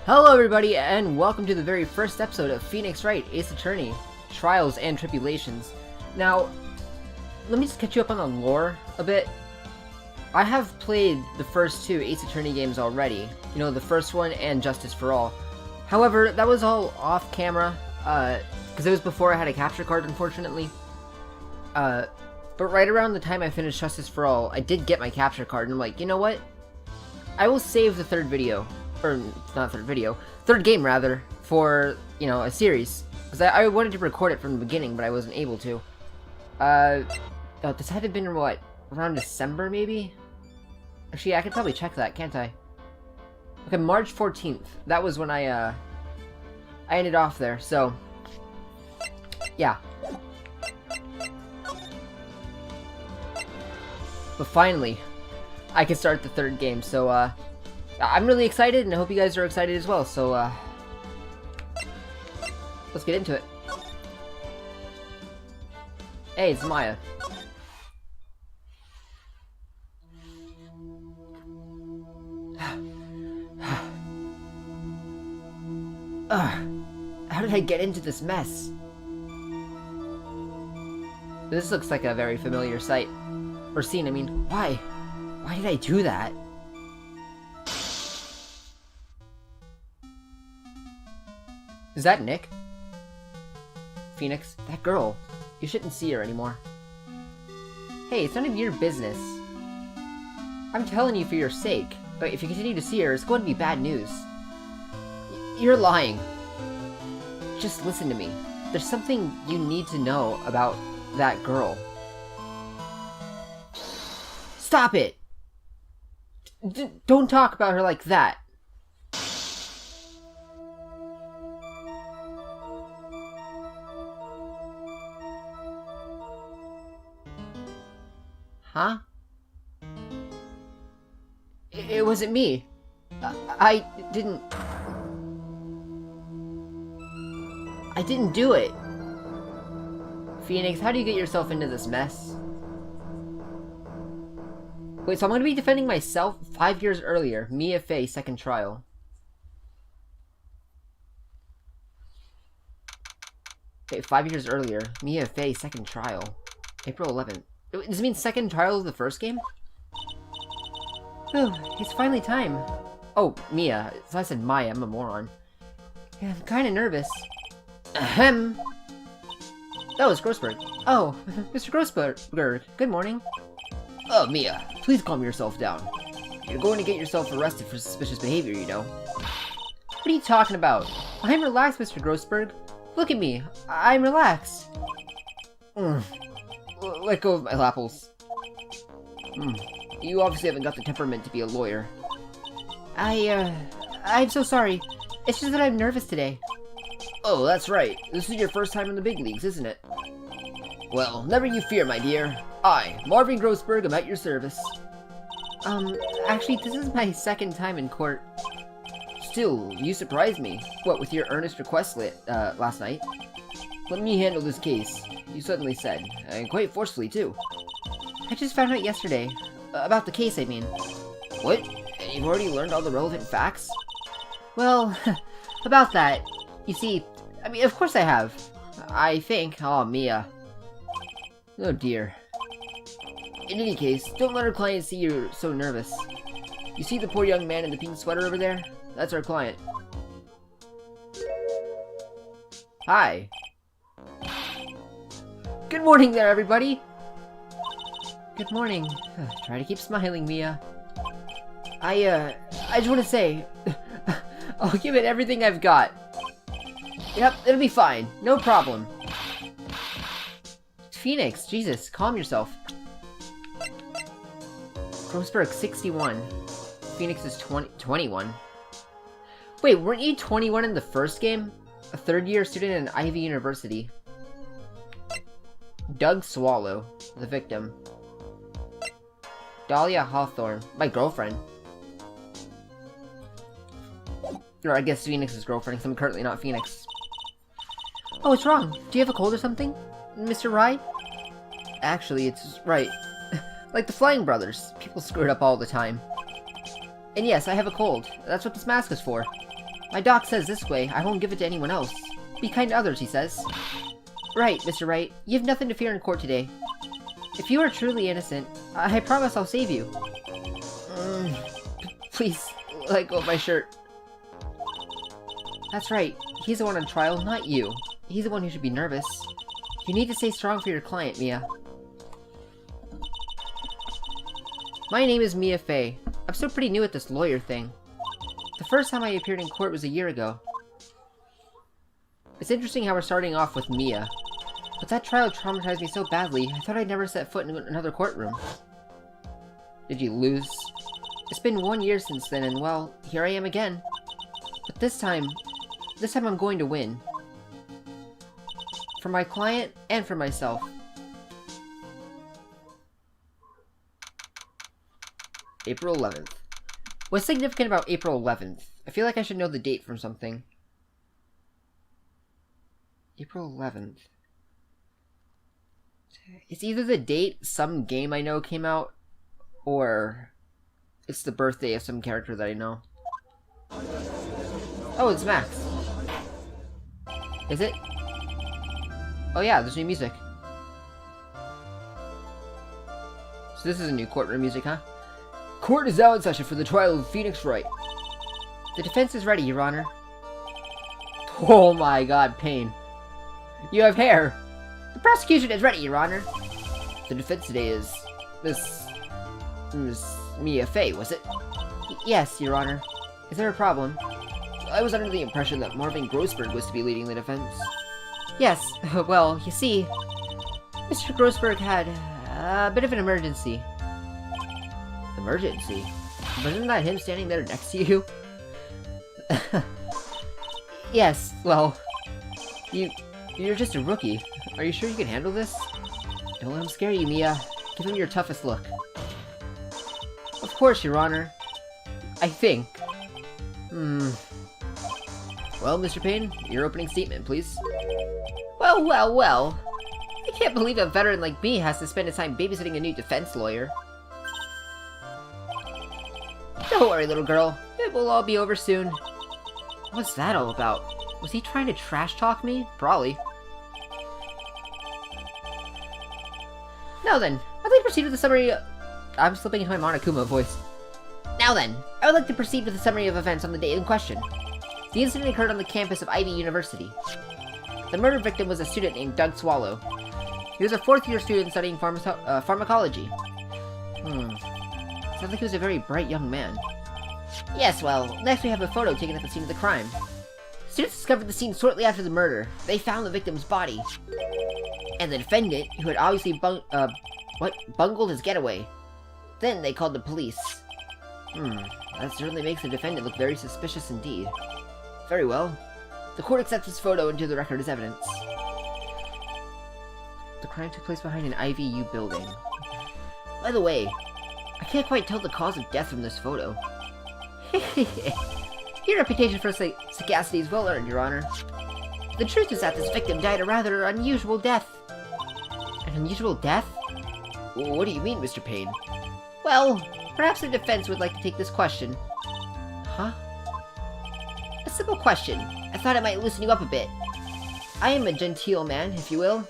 Hello everybody, and welcome to the very first episode of Phoenix Wright, Ace Attorney, Trials and Tribulations. Now, let me just catch you up on the lore a bit. I have played the first two Ace Attorney games already, you know, the first one and Justice for All. However, that was all off camera, because it was before I had a capture card, unfortunately. But right around the time I finished Justice for All, I did get my capture card, and I'm like, you know what? I will save the third video. Or, not third video, third game rather, for, you know, a series. Because I wanted to record it from the beginning, but I wasn't able to. Oh, this had to have been, what, around December, maybe? Actually, I could probably check that, can't I? Okay, March 14th. That was when I ended off there, so... yeah. But finally, I can start the third game, so, I'm really excited, and I hope you guys are excited as well, so, let's get into it. Hey, it's Maya. How did I get into this mess? This looks like a very familiar sight. Or scene, I mean, why? Why did I do that? Is that Nick? Phoenix, that girl. You shouldn't see her anymore. Hey, it's none of your business. I'm telling you for your sake, but if you continue to see her, it's going to be bad news. You're lying. Just listen to me. There's something you need to know about that girl. Stop it! Don't talk about her like that. Huh? It wasn't me. I didn't do it. Phoenix, how do you get yourself into this mess? Wait, so I'm going to be defending myself 5 years earlier. Mia Fey, second trial. Okay, 5 years earlier. Mia Fey, second trial. April 11th. Does it mean second trial of the first game? Oh, it's finally time. Oh, Mia. So I said Maya, I'm a moron. Yeah, I'm kinda nervous. Ahem! That was Grossberg. Oh, Mr. Grossberg, good morning. Oh, Mia, please calm yourself down. You're going to get yourself arrested for suspicious behavior, you know. What are you talking about? I'm relaxed, Mr. Grossberg. Look at me. I'm relaxed. Let go of my apples. You obviously haven't got the temperament to be a lawyer. I'm so sorry. It's just that I'm nervous today. Oh, that's right. This is your first time in the big leagues, isn't it? Well, never you fear, my dear. I, Marvin Grossberg, am at your service. Actually, this is my second time in court. Still, you surprised me. What, with your earnest request last night? Let me handle this case, you suddenly said, and quite forcefully, too. I just found out yesterday. About the case, I mean. What? And you've already learned all the relevant facts? Well, about that. You see, I mean, of course I have. I think. Oh, Mia. Oh, dear. In any case, don't let our client see you're so nervous. You see the poor young man in the pink sweater over there? That's our client. Hi. Good morning there, everybody! Good morning. Try to keep smiling, Mia. I just want to say, I'll give it everything I've got. Yep, it'll be fine. No problem. Phoenix, Jesus, calm yourself. Grossberg, 61. Phoenix is 21. Wait, weren't you 21 in the first game? A third-year student at an Ivy University. Doug Swallow, the victim. Dahlia Hawthorne, my girlfriend. Or I guess Phoenix's girlfriend, because I'm currently not Phoenix. Oh, what's wrong? Do you have a cold or something, Mr. Wright? Actually, it's Wright. Like the Flying Brothers. People screw it up all the time. And yes, I have a cold. That's what this mask is for. My doc says this way, I won't give it to anyone else. Be kind to others, he says. Right, Mr. Wright. You have nothing to fear in court today. If you are truly innocent, I promise I'll save you. Please, let go of my shirt. That's right. He's the one on trial, not you. He's the one who should be nervous. You need to stay strong for your client, Mia. My name is Mia Fey. I'm still pretty new at this lawyer thing. The first time I appeared in court was a year ago. It's interesting how we're starting off with Mia. But that trial traumatized me so badly, I thought I'd never set foot in another courtroom. Did you lose? It's been 1 year since then, and well, here I am again. But this time I'm going to win. For my client, and for myself. April 11th. What's significant about April 11th? I feel like I should know the date from something. April 11th. It's either the date some game I know came out, or it's the birthday of some character that I know. Oh, it's Max. Is it? Oh yeah, there's new music. So this is a new courtroom music, huh? Court is now in session for the trial of Phoenix Wright. The defense is ready, Your Honor. Oh my god, Pain. You have hair. The prosecution is ready, Your Honor. The defense today is Miss Mia Fey, was it? Yes, Your Honor. Is there a problem? I was under the impression that Marvin Grossberg was to be leading the defense. Yes, well, you see, Mr. Grossberg had a bit of an emergency. Emergency? But isn't that him standing there next to you? Yes, well, you're just a rookie. Are you sure you can handle this? Don't let him scare you, Mia. Give him your toughest look. Of course, Your Honor. I think. Well, Mr. Payne, your opening statement, please. Well. I can't believe a veteran like me has to spend his time babysitting a new defense lawyer. Don't worry, little girl. It will all be over soon. What's that all about? Was he trying to trash talk me? Probably. Now then, I'd like to proceed with the summary. I'm slipping into my Monokuma voice. Now then, I would like to proceed with the summary of events on the day in question. The incident occurred on the campus of Ivy University. The murder victim was a student named Doug Swallow. He was a fourth-year student studying pharmacology. Sounds like he was a very bright young man. Yes, well, next we have a photo taken at the scene of the crime. Students discovered the scene shortly after the murder. They found the victim's body. And the defendant, who had obviously bungled his getaway. Then they called the police. That certainly makes the defendant look very suspicious indeed. Very well. The court accepts this photo into the record as evidence. The crime took place behind an IVU building. By the way, I can't quite tell the cause of death from this photo. Your reputation for sagacity is well earned, Your Honor. The truth is that this victim died a rather unusual death. An unusual death? What do you mean, Mr. Payne? Well, perhaps the defense would like to take this question. Huh? A simple question. I thought it might loosen you up a bit. I am a genteel man, if you will.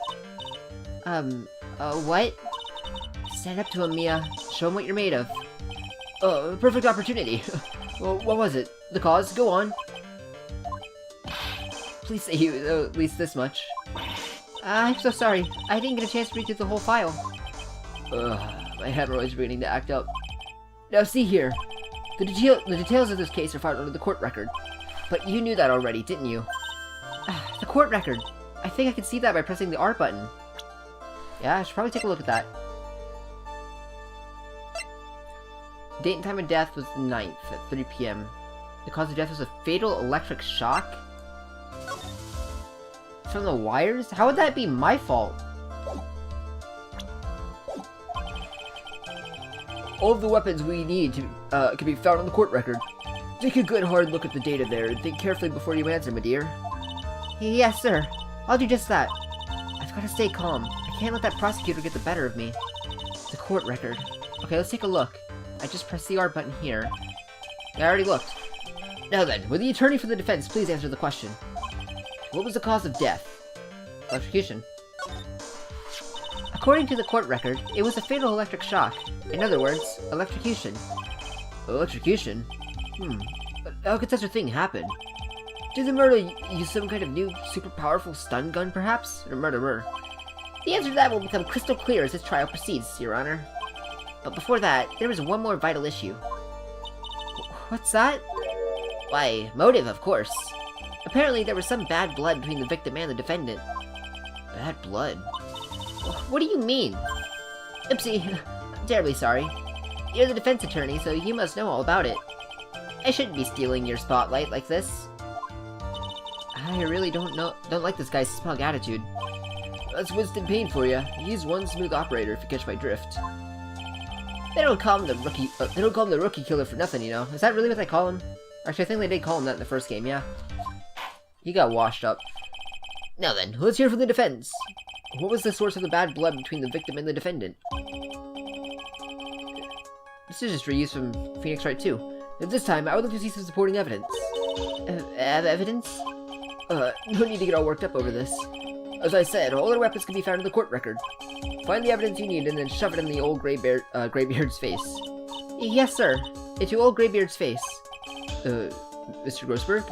What? Stand up to him, Mia. Show him what you're made of. Perfect opportunity. Well, what was it? The cause? Go on. Please say you at least this much. I'm so sorry. I didn't get a chance to read through the whole file. My hemorrhoids are beginning to act up. Now see here. The details of this case are found under the court record. But you knew that already, didn't you? The court record. I think I can see that by pressing the R button. Yeah, I should probably take a look at that. Date and time of death was the 9th at 3 p.m. The cause of death was a fatal electric shock? From the wires? How would that be my fault? All of the weapons we need to, can be found on the court record. Take a good hard look at the data there and think carefully before you answer, my dear. Yes, sir. I'll do just that. I've got to stay calm. I can't let that prosecutor get the better of me. The court record. Okay, let's take a look. I just pressed the R button here. Yeah, I already looked. Now then, will the attorney for the defense please answer the question? What was the cause of death? Electrocution. According to the court record, it was a fatal electric shock. In other words, electrocution. Electrocution? How could such a thing happen? Did the murderer use some kind of new, super powerful stun gun, perhaps? Or murderer? The answer to that will become crystal clear as this trial proceeds, Your Honor. But before that, there is one more vital issue. What's that? Why, motive, of course. Apparently there was some bad blood between the victim and the defendant. Bad blood? What do you mean? Oopsie, I'm terribly sorry. You're the defense attorney, so you must know all about it. I shouldn't be stealing your spotlight like this. I really don't like this guy's smug attitude. That's Winston Payne for you. He's one smooth operator, if you catch my drift. They don't call him the rookie. They don't call him the rookie killer for nothing, you know. Is that really what they call him? Actually, I think they did call him that in the first game. Yeah. He got washed up. Now then, let's hear from the defense. What was the source of the bad blood between the victim and the defendant? This is just reused from Phoenix Wright 2. At this time, I would like to see some supporting evidence. Evidence? No need to get all worked up over this. As I said, all their weapons can be found in the court record. Find the evidence you need and then shove it in the old Greybeard's face. Yes, sir. Into old Greybeard's face. Mr. Grossberg?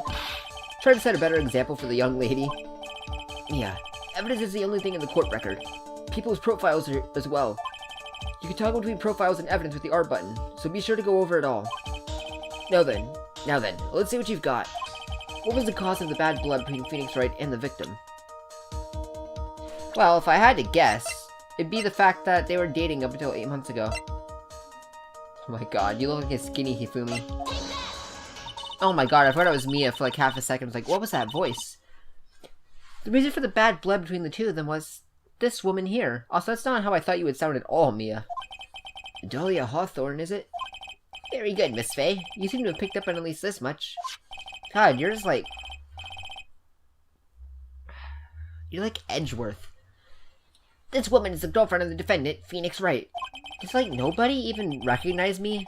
Try to set a better example for the young lady. Yeah, evidence is the only thing in the court record. People's profiles are as well. You can toggle between profiles and evidence with the R button, so be sure to go over it all. Now then, let's see what you've got. What was the cause of the bad blood between Phoenix Wright and the victim? Well, if I had to guess, it'd be the fact that they were dating up until 8 months ago. Oh my god, you look like a skinny Hifumi. Oh my god, I thought it was Mia for like half a second. I was like, what was that voice? The reason for the bad blood between the two of them was this woman here. Also, that's not how I thought you would sound at all, Mia. Dahlia Hawthorne, is it? Very good, Miss Faye. You seem to have picked up on at least this much. God, you're just like... You're like Edgeworth. This woman is the girlfriend of the defendant, Phoenix Wright. Does, like, nobody even recognize me?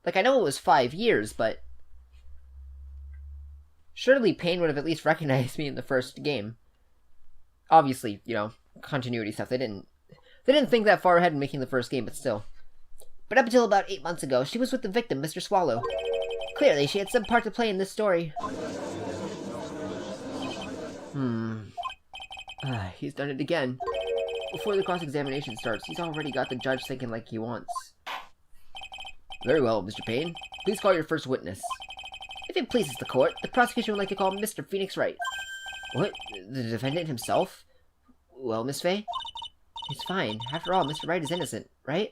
Like, I know it was 5 years, but... Surely Payne would have at least recognized me in the first game. Obviously, you know, continuity stuff. They didn't think that far ahead in making the first game, but still. But up until about 8 months ago, she was with the victim, Mr. Swallow. Clearly, she had some part to play in this story. He's done it again. Before the cross-examination starts, he's already got the judge thinking like he wants. Very well, Mr. Payne. Please call your first witness. If it pleases the court, the prosecution would like to call Mr. Phoenix Wright. What? The defendant himself? Well, Miss Faye? It's fine. After all, Mr. Wright is innocent, right?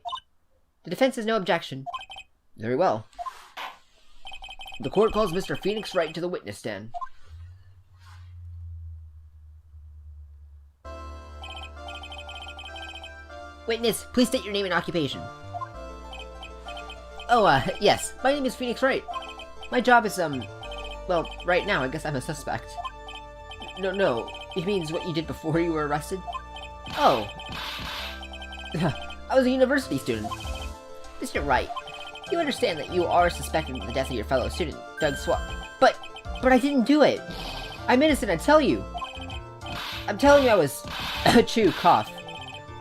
The defense has no objection. Very well. The court calls Mr. Phoenix Wright to the witness stand. Witness, please state your name and occupation. Oh, yes. My name is Phoenix Wright. My job is, well, right now, I guess I'm a suspect. No. It means what you did before you were arrested? Oh. I was a university student. Mr. Wright, you understand that you are suspected of the death of your fellow student, Doug Swat. But I didn't do it. I'm innocent, I tell you. I'm telling you I was... Achoo, cough.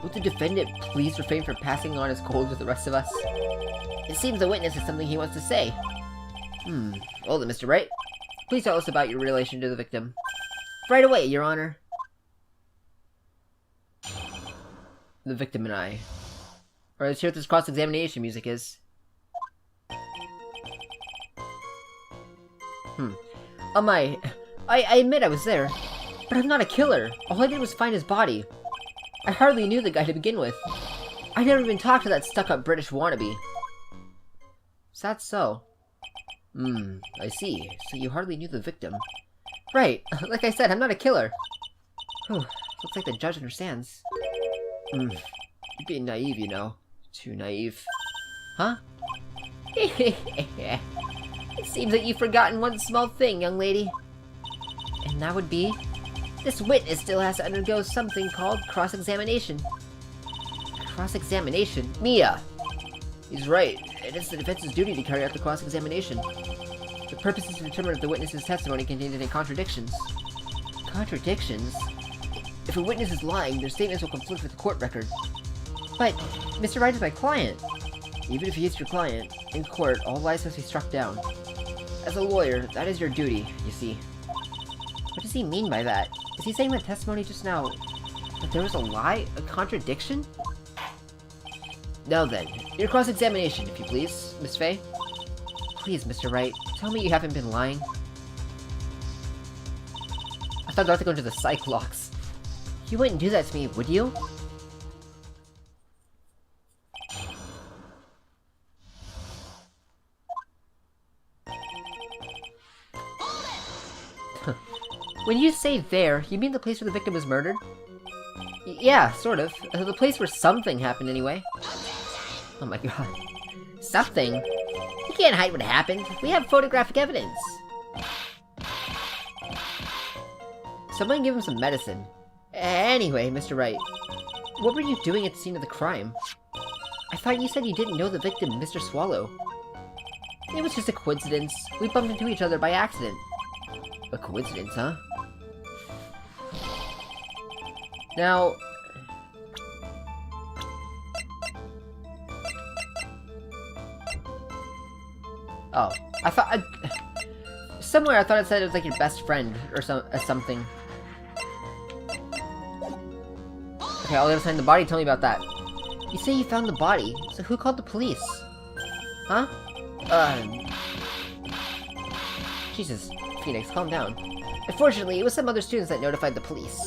Would the defendant please refrain from passing on his cold with the rest of us? It seems the witness has something he wants to say. Well then, Mr. Wright, please tell us about your relation to the victim. Right away, Your Honor. The victim and I. Alright, let's hear what this cross-examination music is. I admit I was there, but I'm not a killer. All I did was find his body. I hardly knew the guy to begin with. I never even talked to that stuck-up British wannabe. Is that so? I see. So you hardly knew the victim. Right. Like I said, I'm not a killer. Looks like the judge understands. You're being naive, you know. Too naive. Huh? It seems that you've forgotten one small thing, young lady. And that would be... This witness still has to undergo something called cross-examination. Cross-examination? Mia! He's right. It is the defense's duty to carry out the cross-examination. The purpose is to determine if the witness's testimony contains any contradictions. Contradictions? If a witness is lying, their statements will conflict with the court record. But Mr. Wright is my client. Even if he is your client, in court, all lies must be struck down. As a lawyer, that is your duty, you see. What does he mean by that? Is he saying that testimony just now that there was a lie? A contradiction? Now then, your cross-examination, if you please, Miss Fay. Please, Mr. Wright, tell me you haven't been lying. I thought I had to go into the psych locks. You wouldn't do that to me, would you? When you say there, you mean the place where the victim was murdered? Yeah, sort of. The place where something happened, anyway. Oh my god. Something? You can't hide what happened. We have photographic evidence. Someone give him some medicine. Anyway, Mr. Wright, what were you doing at the scene of the crime? I thought you said you didn't know the victim, Mr. Swallow. It was just a coincidence. We bumped into each other by accident. A coincidence, huh? Now... Oh, I thought somewhere I thought it said it was like your best friend or something. Okay, all the other side of the body, tell me about that. You say you found the body, so who called the police? Huh? Jesus, Phoenix, calm down. Unfortunately, it was some other students that notified the police.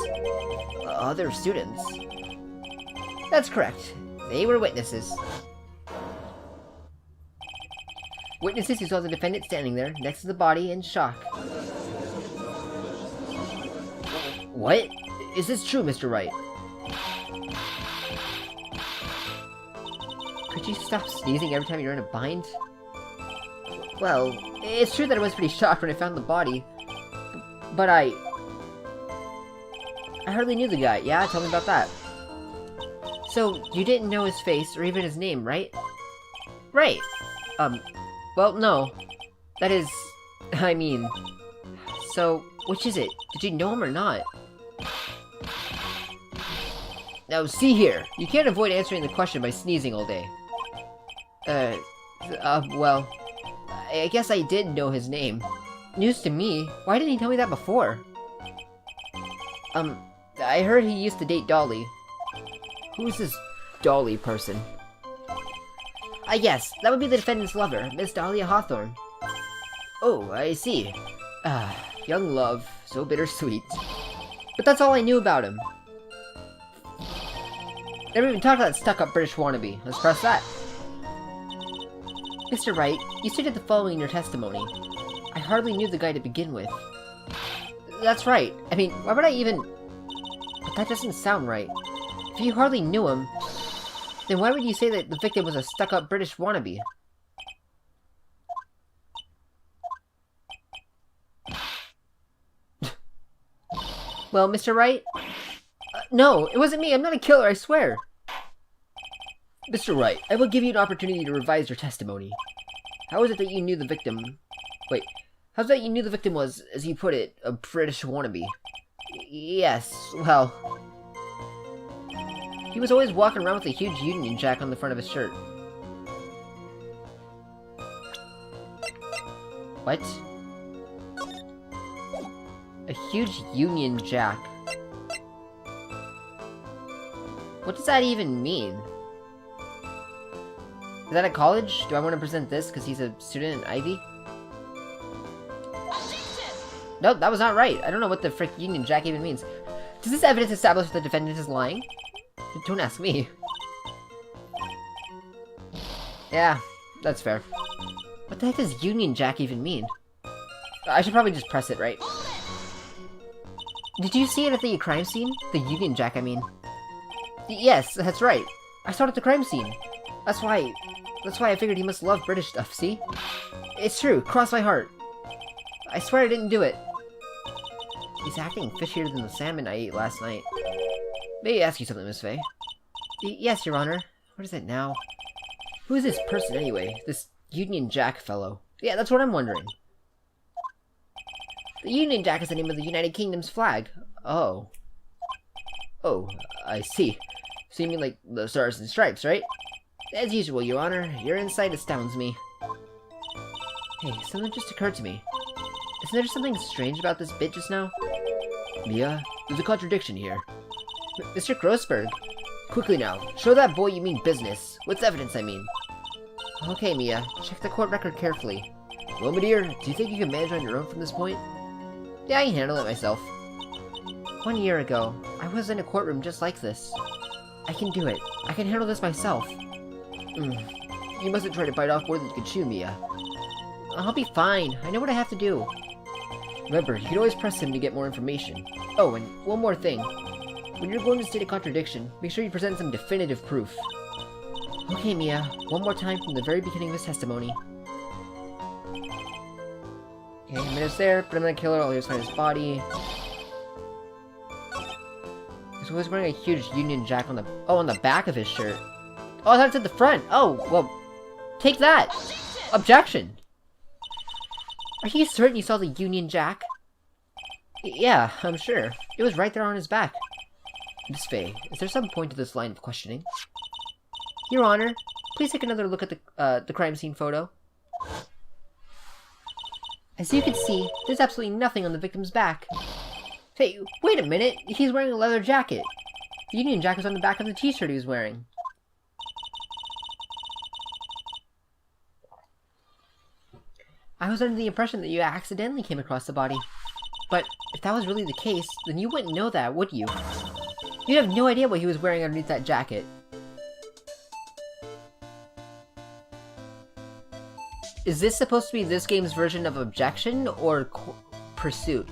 Other students? That's correct. They were witnesses. Witnesses who saw the defendant standing there, next to the body, in shock. What? Is this true, Mr. Wright? Could you stop sneezing every time you're in a bind? Well, it's true that I was pretty shocked when I found the body. But I hardly knew the guy. Yeah, tell me about that. So, you didn't know his face, or even his name, right? Right! Well, no. That is... I mean... So, which is it? Did you know him or not? Now, see here. You can't avoid answering the question by sneezing all day. Well... I guess I did know his name. News to me? Why didn't he tell me that before? I heard he used to date Dolly. Who's this Dolly person? Yes, that would be the defendant's lover, Miss Dahlia Hawthorne. Oh, I see. Young love, so bittersweet. But that's all I knew about him. Never even talked to that stuck-up British wannabe. Let's press that. Mr. Wright, you stated the following in your testimony. I hardly knew the guy to begin with. That's right. I mean, why would I even... But that doesn't sound right. If you hardly knew him, then why would you say that the victim was a stuck-up British wannabe? Well, Mr. Wright? No, it wasn't me. I'm not a killer, I swear. Mr. Wright, I will give you an opportunity to revise your testimony. How is it that you knew the victim... Wait, how's that you knew the victim was, as you put it, a British wannabe? Yes, well... He was always walking around with a huge Union Jack on the front of his shirt. What? A huge Union Jack. What does that even mean? Is that at college? Do I want to present this because he's a student in Ivy? Nope, that was not right. I don't know what the frick Union Jack even means. Does this evidence establish that the defendant is lying? Don't ask me. Yeah, that's fair. What the heck does Union Jack even mean? I should probably just press it, right? Did you see it at the crime scene? The Union Jack, I mean. Yes, that's right. I saw it at the crime scene. That's why I figured he must love British stuff, see? It's true, cross my heart. I swear I didn't do it. He's acting fishier than the salmon I ate last night. May I ask you something, Miss Fay? Yes, Your Honor. What is it now? Who is this person, anyway? This Union Jack fellow? Yeah, that's what I'm wondering. The Union Jack is the name of the United Kingdom's flag. Oh. Oh, I see. So you mean like the Stars and Stripes, right? As usual, Your Honor. Your insight astounds me. Hey, something just occurred to me. Isn't there something strange about this bit just now? Mia, there's a contradiction here. Mr. Grossberg. Quickly now, show that boy you mean business. What's evidence, I mean? Okay, Mia, check the court record carefully. Well, my dear, do you think you can manage on your own from this point? Yeah, I can handle it myself. 1 year ago, I was in a courtroom just like this. I can do it. I can handle this myself. You mustn't try to bite off more than you can chew, Mia. I'll be fine. I know what I have to do. Remember, you can always press him to get more information. Oh, and one more thing. When you're going to state a contradiction, make sure you present some definitive proof. Okay, Mia. One more time from the very beginning of his testimony. Okay, a minute's there, but I'm gonna kill her. I'll just find his body. He's always wearing a huge Union Jack on the... Oh, on the back of his shirt. Oh, I thought it's at the front. Oh, well, take that. Objection. Are you certain you saw the Union Jack? Yeah, I'm sure. It was right there on his back. Miss Faye, is there some point to this line of questioning? Your Honor, please take another look at the crime scene photo. As you can see, there's absolutely nothing on the victim's back. Hey, wait a minute! He's wearing a leather jacket! The Union Jack was on the back of the t-shirt he was wearing. I was under the impression that you accidentally came across the body. But if that was really the case, then you wouldn't know that, would you? You'd have no idea what he was wearing underneath that jacket. Is this supposed to be this game's version of objection or pursuit?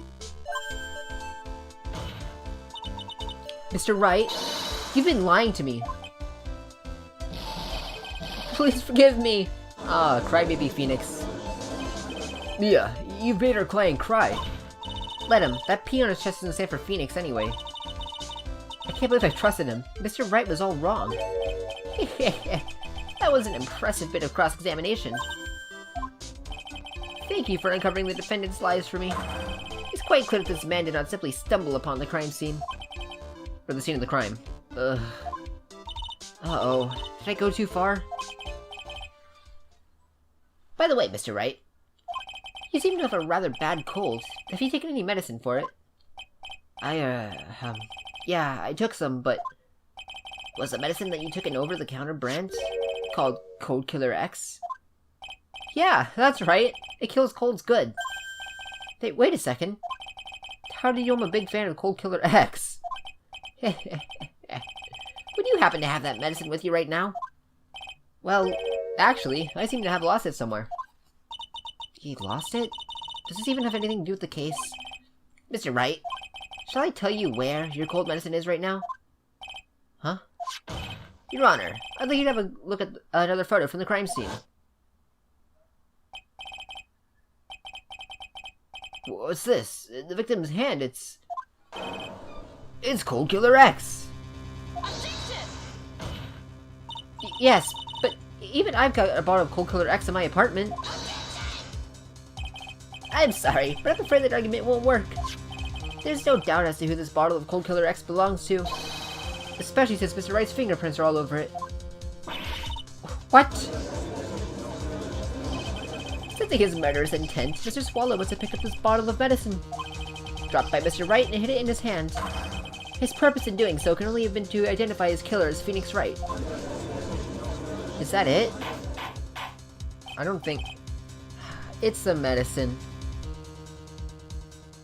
Mr. Wright, you've been lying to me. Please forgive me. Ah, crybaby Phoenix. Mia, you made her cry. Let him. That P on his chest doesn't stand for Phoenix anyway. I can't believe I trusted him. Mr. Wright was all wrong. That was an impressive bit of cross-examination. Thank you for uncovering the defendant's lies for me. It's quite clear that this man did not simply stumble upon the crime scene. Or the scene of the crime. Ugh. Uh-oh. Did I go too far? By the way, Mr. Wright, you seem to have a rather bad cold. Have you taken any medicine for it? Yeah, I took some, but... Was the medicine that you took an over-the-counter brand? Called Cold Killer X? Yeah, that's right. It kills colds good. Hey, wait a second. How do you know I'm a big fan of Cold Killer X? Would you happen to have that medicine with you right now? Well, actually, I seem to have lost it somewhere. He lost it? Does this even have anything to do with the case? Mr. Wright, shall I tell you where your cold medicine is right now? Huh? Your Honor, I'd like you to have a look at another photo from the crime scene. What's this? The victim's hand, it's Cold Killer X! Yes, but even I've got a bottle of Cold Killer X in my apartment. I'm sorry, but I'm afraid that argument won't work. There's no doubt as to who this bottle of Cold Killer X belongs to. Especially since Mr. Wright's fingerprints are all over it. What? Sensing his murderous intent, Mr. Swallow must have picked up this bottle of medicine. Dropped by Mr. Wright and hid it in his hand. His purpose in doing so can only have been to identify his killer as Phoenix Wright. Is that it? I don't think... It's the medicine.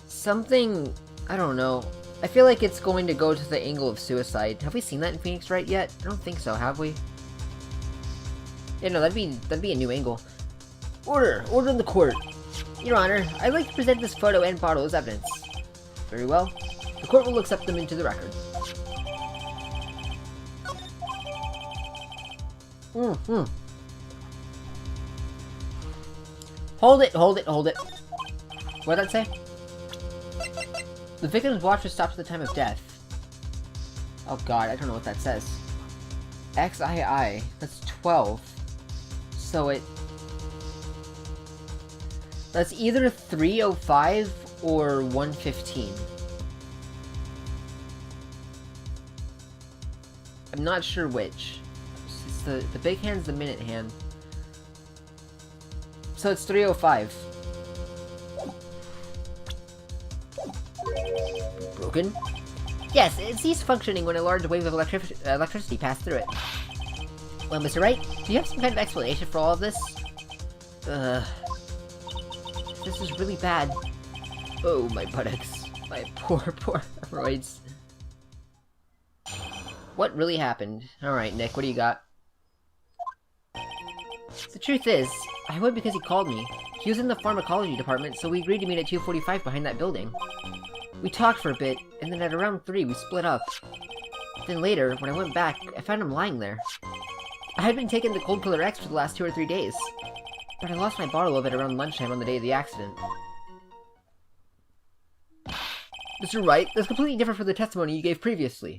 Something... I don't know. I feel like it's going to go to the angle of suicide. Have we seen that in Phoenix Wright yet? I don't think so, have we? Yeah, no, that'd be a new angle. Order in the court. Your Honor, I'd like to present this photo and bottle as evidence. Very well. The court will accept them into the record. Hold it. What'd that say? The victim's watch was stopped at the time of death. Oh god, I don't know what that says. XII. That's 12. So that's either 3:05 or 115? I'm not sure which. It's the big hand's the minute hand. So it's 305. Broken? Yes, it ceased functioning when a large wave of electricity passed through it. Well, Mr. Wright, do you have some kind of explanation for all of this? This is really bad. Oh, my buttocks. My poor hemorrhoids. What really happened? Alright, Nick, what do you got? The truth is, I went because he called me. He was in the pharmacology department, so we agreed to meet at 245 behind that building. We talked for a bit, and then at around 3 we split up. Then later, when I went back, I found him lying there. I had been taking the Cold Killer X for the last 2 or 3 days, but I lost my bottle of it around lunchtime on the day of the accident. Mr. Wright, that's completely different from the testimony you gave previously.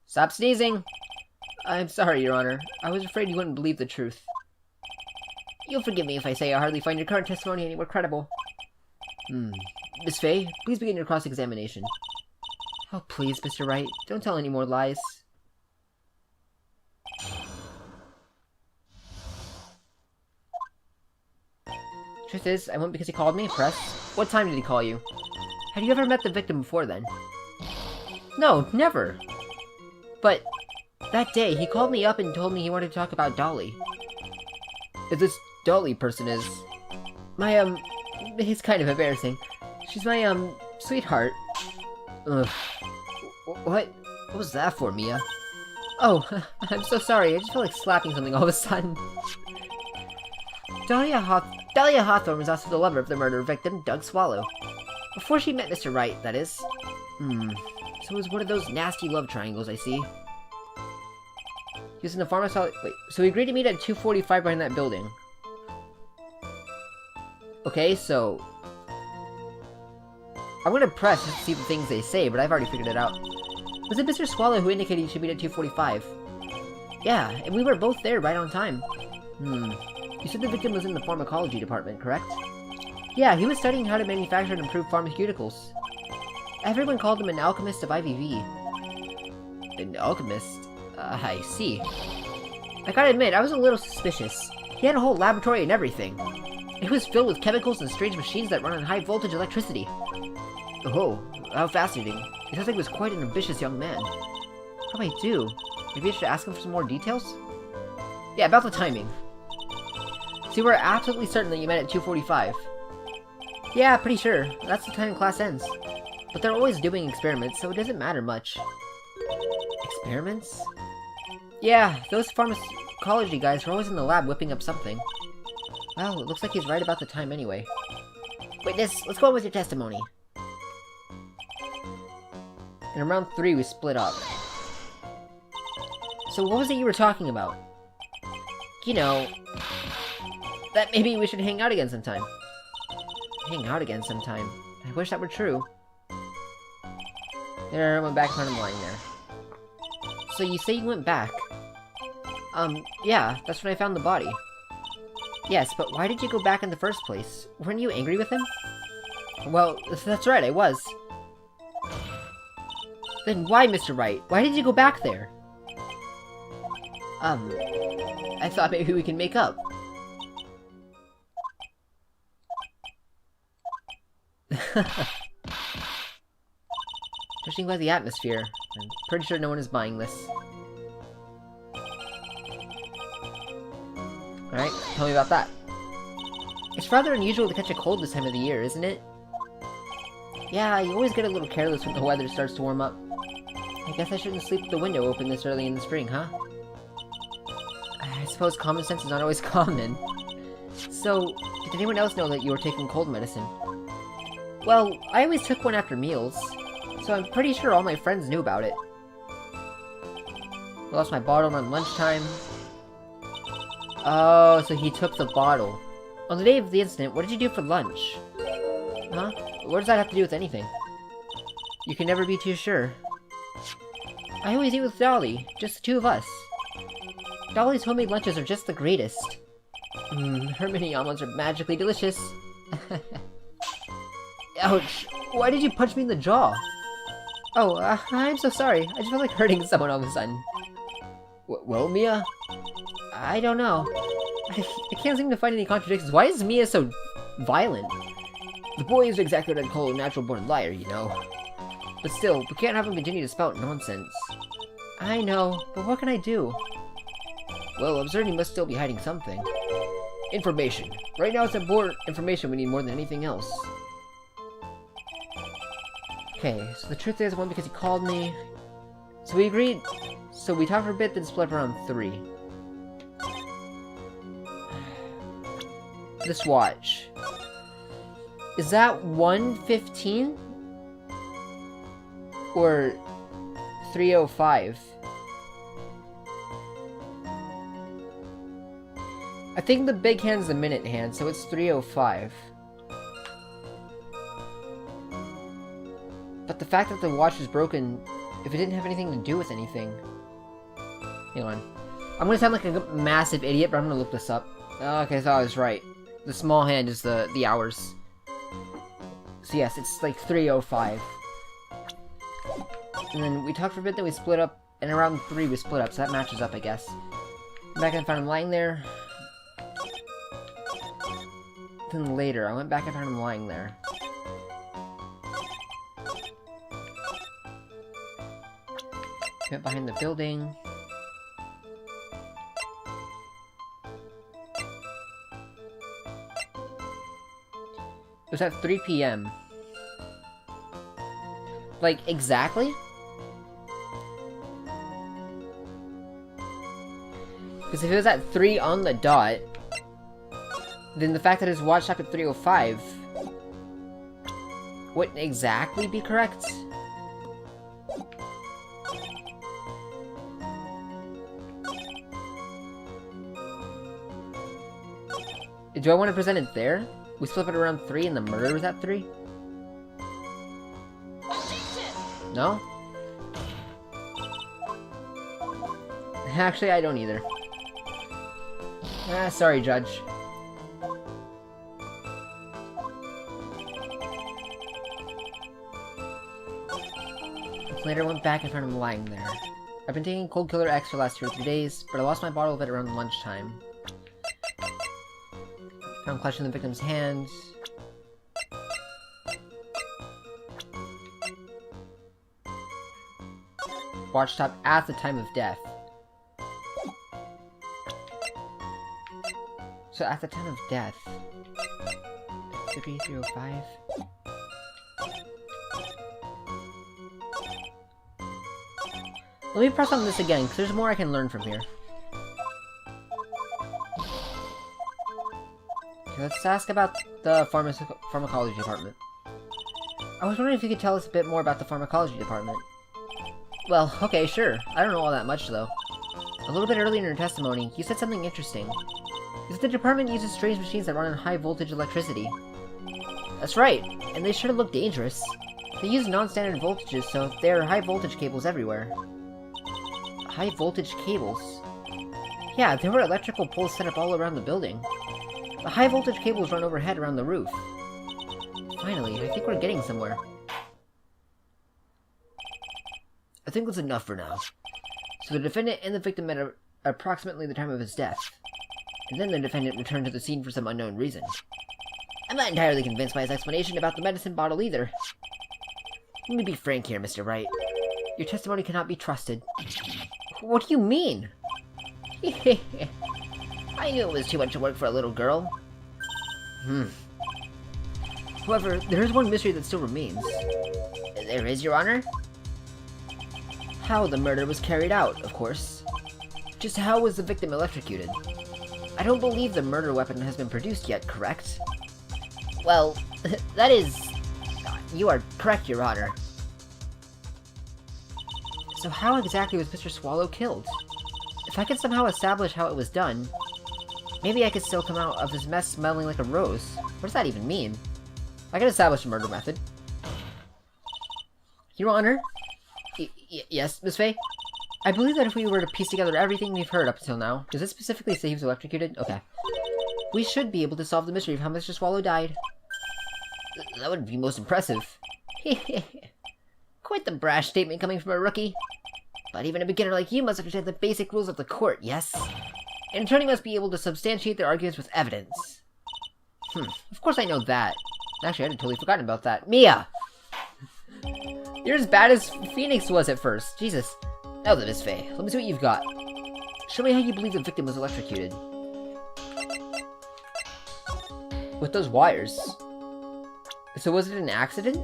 Stop sneezing! I'm sorry, Your Honor. I was afraid you wouldn't believe the truth. You'll forgive me if I say I hardly find your current testimony any more credible. Miss Fay, please begin your cross-examination. Oh, please, Mr. Wright, don't tell any more lies. Truth is, I went because he called me, press. What time did he call you? Had you ever met the victim before then? No, never. But that day, he called me up and told me he wanted to talk about Dolly. This Dolly person is... it's kind of embarrassing. She's my, sweetheart. Ugh. What was that for, Mia? Oh, I'm so sorry, I just felt like slapping something all of a sudden. Dahlia Hawthorne was also the lover of the murder victim, Doug Swallow. Before she met Mr. Wright, that is. So it was one of those nasty love triangles, I see. He was in the pharmaceutical... Wait, so we agreed to meet at 245 behind that building. Okay, so... I'm gonna press just to see the things they say, but I've already figured it out. Was it Mr. Swallow who indicated he should meet at 245? Yeah, and we were both there right on time. You said the victim was in the pharmacology department, correct? Yeah, he was studying how to manufacture and improve pharmaceuticals. Everyone called him an alchemist of IVV. An alchemist? I see. I gotta admit, I was a little suspicious. He had a whole laboratory and everything. It was filled with chemicals and strange machines that run on high-voltage electricity. Oh, how fascinating. It sounds like he was quite an ambitious young man. What do I do? Maybe I should ask him for some more details? Yeah, about the timing. So you were absolutely certain that you met at 245? Yeah, pretty sure. That's the time class ends. But they're always doing experiments, so it doesn't matter much. Experiments? Yeah, those pharmacology guys are always in the lab whipping up something. Well, it looks like he's right about the time anyway. Witness, let's go on with your testimony. In around 3, we split up. So what was it you were talking about? You know, that maybe we should hang out again sometime. Hang out again sometime. I wish that were true. There, I went back and found him lying there. So you say you went back? Yeah, that's when I found the body. Yes, but why did you go back in the first place? Weren't you angry with him? Well, that's right, I was. Then why, Mr. Wright? Why did you go back there? I thought maybe we can make up. Judging by the atmosphere, I'm pretty sure no one is buying this. Alright, tell me about that. It's rather unusual to catch a cold this time of the year, isn't it? Yeah, you always get a little careless when the weather starts to warm up. I guess I shouldn't sleep with the window open this early in the spring, huh? I suppose common sense is not always common. So, did anyone else know that you were taking cold medicine? Well, I always took one after meals, so I'm pretty sure all my friends knew about it. I lost my bottle around lunchtime. Oh, so he took the bottle. On the day of the incident, what did you do for lunch? Huh? What does that have to do with anything? You can never be too sure. I always eat with Dolly, just the two of us. Dolly's homemade lunches are just the greatest. Her mini omelets are magically delicious. Ouch! Why did you punch me in the jaw? Oh, I'm so sorry. I just felt like hurting someone all of a sudden. Well, Mia? I don't know. I can't seem to find any contradictions. Why is Mia so violent? The boy is exactly what I'd call a natural-born liar, you know. But still, we can't have him continue to spout nonsense. I know, but what can I do? Well, I'm certain he must still be hiding something. Information. Right now it's important information we need more than anything else. Okay, so the truth is I won because he called me. So we agreed. So we talked for a bit, then split up around 3. This watch. Is that 1:15? Or 3:05? I think the big hand's the minute hand, so it's 3:05. But the fact that the watch is broken, if it didn't have anything to do with anything... Hang on. I'm gonna sound like a massive idiot, but I'm gonna look this up. Okay, so I was right. The small hand is the hours. So yes, it's like 3:05. And then we talked for a bit, then we split up, and around 3 we split up, so that matches up, I guess. Back and found him lying there. Then later, I went back and found him lying there. Went behind the building. It was at 3 PM. Like, exactly? Because if it was at 3 on the dot, then the fact that his watch stopped at 3:05 wouldn't exactly be correct. Do I want to present it there? We split it around 3 and the murder was at 3? No? Actually, I don't either. Sorry, Judge. Later, I went back and found him lying there. I've been taking Cold Killer X for the last 2 or 3 days, but I lost my bottle of it around lunchtime. Found clutching the victim's hands. Watch stopped at the time of death. So at the time of death... 3:05? Let me press on this again, because there's more I can learn from here. Okay, let's ask about the pharmacology department. I was wondering if you could tell us a bit more about the pharmacology department. Well, okay, sure. I don't know all that much, though. A little bit earlier in your testimony, you said something interesting. You said the department uses strange machines that run on high-voltage electricity. That's right, and they sure look dangerous. They use non-standard voltages, so there are high-voltage cables everywhere. High-voltage cables? Yeah, there were electrical poles set up all around the building. The high-voltage cables run overhead around the roof. Finally, I think we're getting somewhere. I think that's enough for now. So the defendant and the victim met at approximately the time of his death. And then the defendant returned to the scene for some unknown reason. I'm not entirely convinced by his explanation about the medicine bottle either. Let me be frank here, Mr. Wright. Your testimony cannot be trusted. What do you mean? I knew it was too much work for a little girl. However, there is one mystery that still remains. There is, Your Honor? How the murder was carried out, of course. Just how was the victim electrocuted? I don't believe the murder weapon has been produced yet, correct? Well, that is... You are correct, Your Honor. So how exactly was Mr. Swallow killed? If I could somehow establish how it was done, maybe I could still come out of this mess smelling like a rose. What does that even mean? I can establish a murder method. Your Honor? Yes, Miss Faye? I believe that if we were to piece together everything we've heard up until now, does it specifically say he was electrocuted? Okay. We should be able to solve the mystery of how Mr. Swallow died. That would be most impressive. Quite the brash statement coming from a rookie. But even a beginner like you must understand the basic rules of the court, yes? An attorney must be able to substantiate their arguments with evidence. Of course I know that. Actually, I had totally forgotten about that. Mia! You're as bad as Phoenix was at first. Jesus. Now then, Miss Faye, let me see what you've got. Show me how you believe the victim was electrocuted. With those wires. So was it an accident?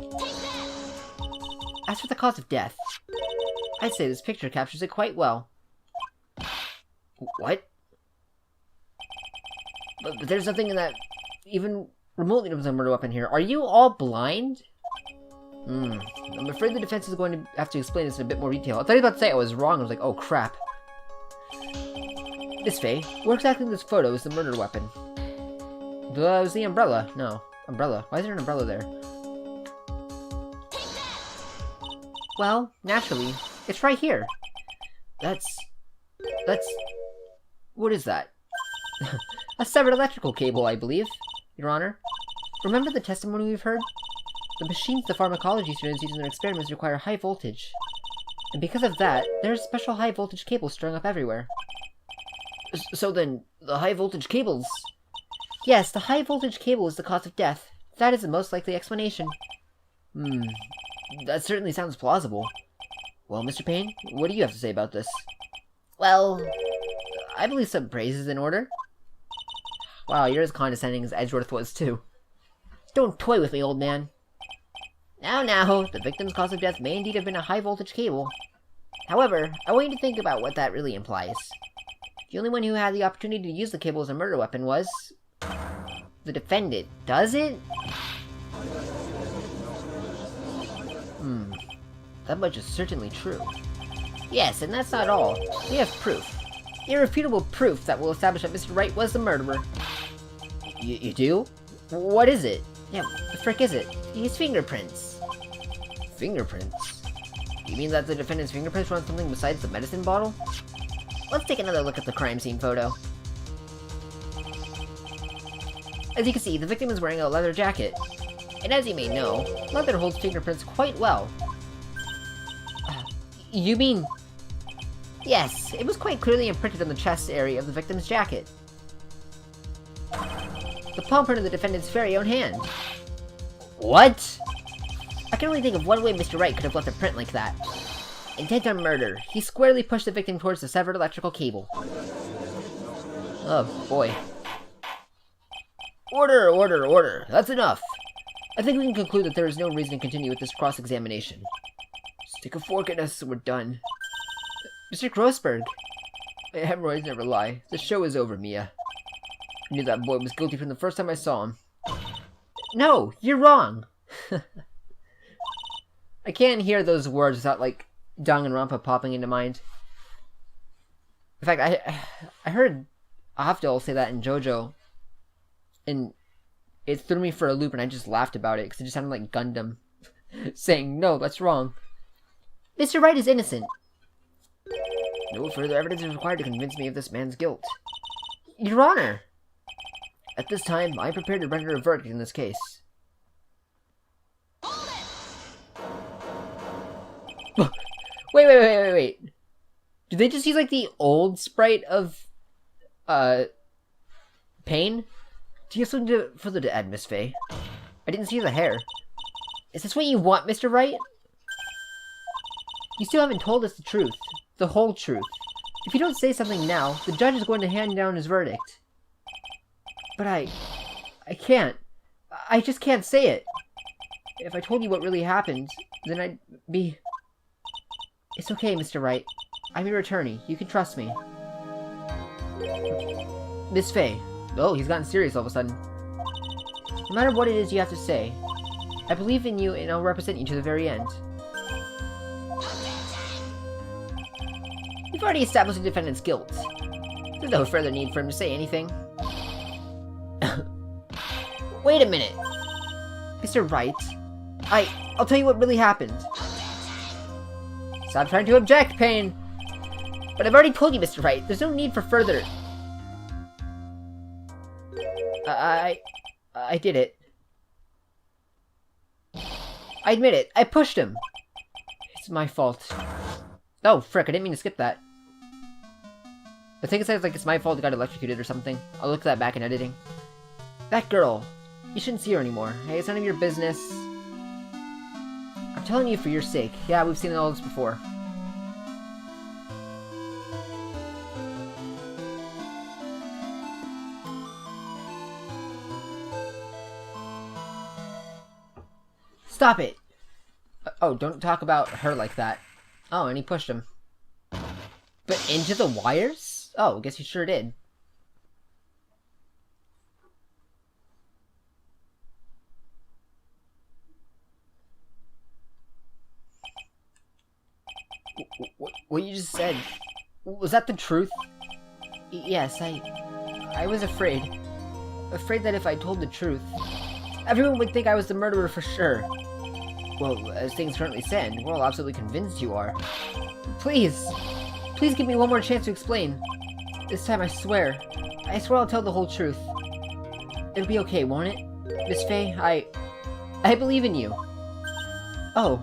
As for the cause of death, I'd say this picture captures it quite well. What? But there's nothing in that even remotely knows a murder weapon here. Are you all blind? I'm afraid the defense is going to have to explain this in a bit more detail. I thought you were about to say I was wrong. I was like, oh crap. Miss Faye, where exactly in this photo is the murder weapon? It was the umbrella. No. Umbrella. Why is there an umbrella there? Well, naturally. It's right here. That's... What is that? A severed electrical cable, I believe, Your Honor. Remember the testimony we've heard? The machines the pharmacology students use in their experiments require high voltage. And because of that, there's special high voltage cables strung up everywhere. So then, the high voltage cables... Yes, the high voltage cable is the cause of death. That is the most likely explanation. That certainly sounds plausible. Well, Mr. Payne, what do you have to say about this? Well, I believe some praise is in order. Wow, you're as condescending as Edgeworth was, too. Don't toy with me, old man. Now, the victim's cause of death may indeed have been a high-voltage cable. However, I want you to think about what that really implies. The only one who had the opportunity to use the cable as a murder weapon was... the defendant. Does it? That much is certainly true. Yes, and that's not all. We have proof. Irrefutable proof that will establish that Mr. Wright was the murderer. You do? What is it? Yeah, what the frick is it? His fingerprints. Fingerprints? You mean that the defendant's fingerprints were on something besides the medicine bottle? Let's take another look at the crime scene photo. As you can see, the victim is wearing a leather jacket. And as you may know, leather holds fingerprints quite well. You mean... Yes, it was quite clearly imprinted on the chest area of the victim's jacket. The palm print of the defendant's very own hand. What? I can only think of one way Mr. Wright could have left a print like that. Intent on murder. He squarely pushed the victim towards the severed electrical cable. Oh, boy. Order! That's enough! I think we can conclude that there is no reason to continue with this cross-examination. Stick a fork in us and we're done. Mr. Grossberg! My hemorrhoids never lie. The show is over, Mia. I knew that boy was guilty from the first time I saw him. No! You're wrong! I can't hear those words without, like, Danganronpa popping into mind. In fact, I heard Afdol say that in JoJo. And it threw me for a loop and I just laughed about it because it just sounded like Gundam saying, no, that's wrong. Mr. Wright is innocent. No further evidence is required to convince me of this man's guilt. Your Honor! At this time, I am prepared to render a verdict in this case. Wait. Did they just use, like, the old sprite of, Pain? Do you have something further to add, Miss Faye? I didn't see the hair. Is this what you want, Mr. Wright? You still haven't told us the truth. The whole truth. If you don't say something now, the judge is going to hand down his verdict. But I can't. I just can't say it. If I told you what really happened, then I'd be... It's okay, Mr. Wright. I'm your attorney. You can trust me. Miss Faye. Oh, he's gotten serious all of a sudden. No matter what it is you have to say, I believe in you and I'll represent you to the very end. We've already established the defendant's guilt. There's no further need for him to say anything. Wait a minute! Mr. Wright, I'll tell you what really happened. Stop trying to object, Payne! But I've already told you, Mr. Wright, there's no need for further... I did it. I admit it. I pushed him. It's my fault. Oh, frick. I didn't mean to skip that. I think it says like it's my fault it got electrocuted or something. I'll look that back in editing. That girl. You shouldn't see her anymore. Hey, it's none of your business. I'm telling you for your sake. Yeah, we've seen all this before. Stop it! Oh, don't talk about her like that. Oh, and he pushed him. But into the wires? Oh, I guess he sure did. What you just said, was that the truth? Yes, I was afraid. Afraid that if I told the truth, everyone would think I was the murderer for sure. Well, as things currently stand, we're all absolutely convinced you are. Please! Please give me one more chance to explain. This time I swear I'll tell the whole truth. It'll be okay, won't it? Miss Faye, I believe in you. Oh,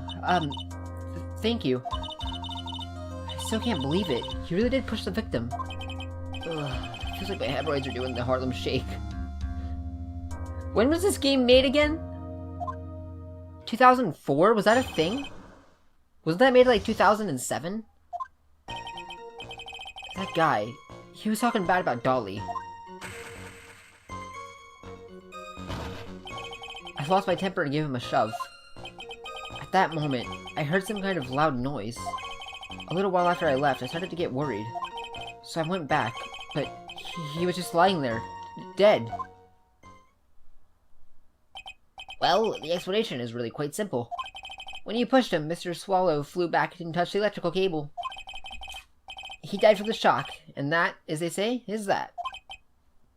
thank you. I still can't believe it. You really did push the victim. Ugh, feels like my hemorrhoids are doing the Harlem Shake. When was this game made again? 2004? Was that a thing? Wasn't that made like 2007? That guy, he was talking bad about Dolly. I lost my temper and gave him a shove. At that moment, I heard some kind of loud noise. A little while after I left, I started to get worried. So I went back, but he was just lying there, dead. Well, the explanation is really quite simple. When you pushed him, Mr. Swallow flew back and touched the electrical cable. He died from the shock, and that, as they say, is that.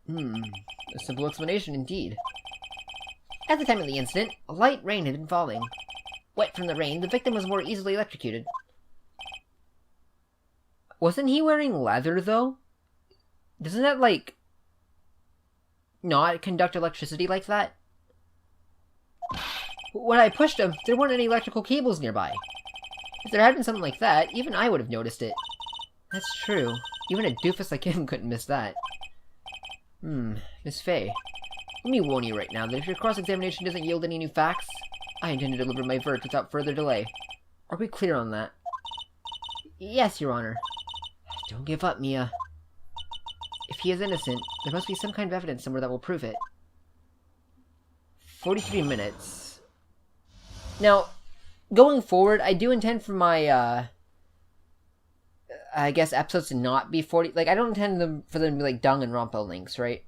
A simple explanation indeed. At the time of the incident, a light rain had been falling. Wet from the rain, the victim was more easily electrocuted. Wasn't he wearing leather, though? Doesn't that, like, not conduct electricity like that? When I pushed him, there weren't any electrical cables nearby. If there had been something like that, even I would have noticed it. That's true. Even a doofus like him couldn't miss that. Miss Faye. Let me warn you right now that if your cross-examination doesn't yield any new facts, I intend to deliver my verdict without further delay. Are we clear on that? Yes, Your Honor. Don't give up, Mia. If he is innocent, there must be some kind of evidence somewhere that will prove it. 43 minutes. Now, going forward, I do intend for my, I guess episodes to not be 40, like, I don't intend for them to be, like, Dung and Rompo links, right?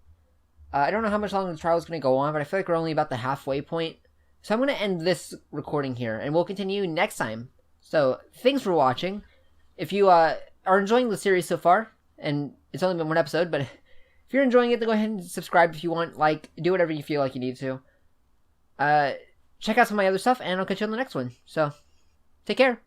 I don't know how much longer the trial is going to go on, but I feel like we're only about the halfway point. So I'm going to end this recording here, and we'll continue next time. So, thanks for watching. If you, are enjoying the series so far, and it's only been one episode, but if you're enjoying it, then go ahead and subscribe if you want, like, do whatever you feel like you need to. Check out some of my other stuff, and I'll catch you on the next one. So, take care.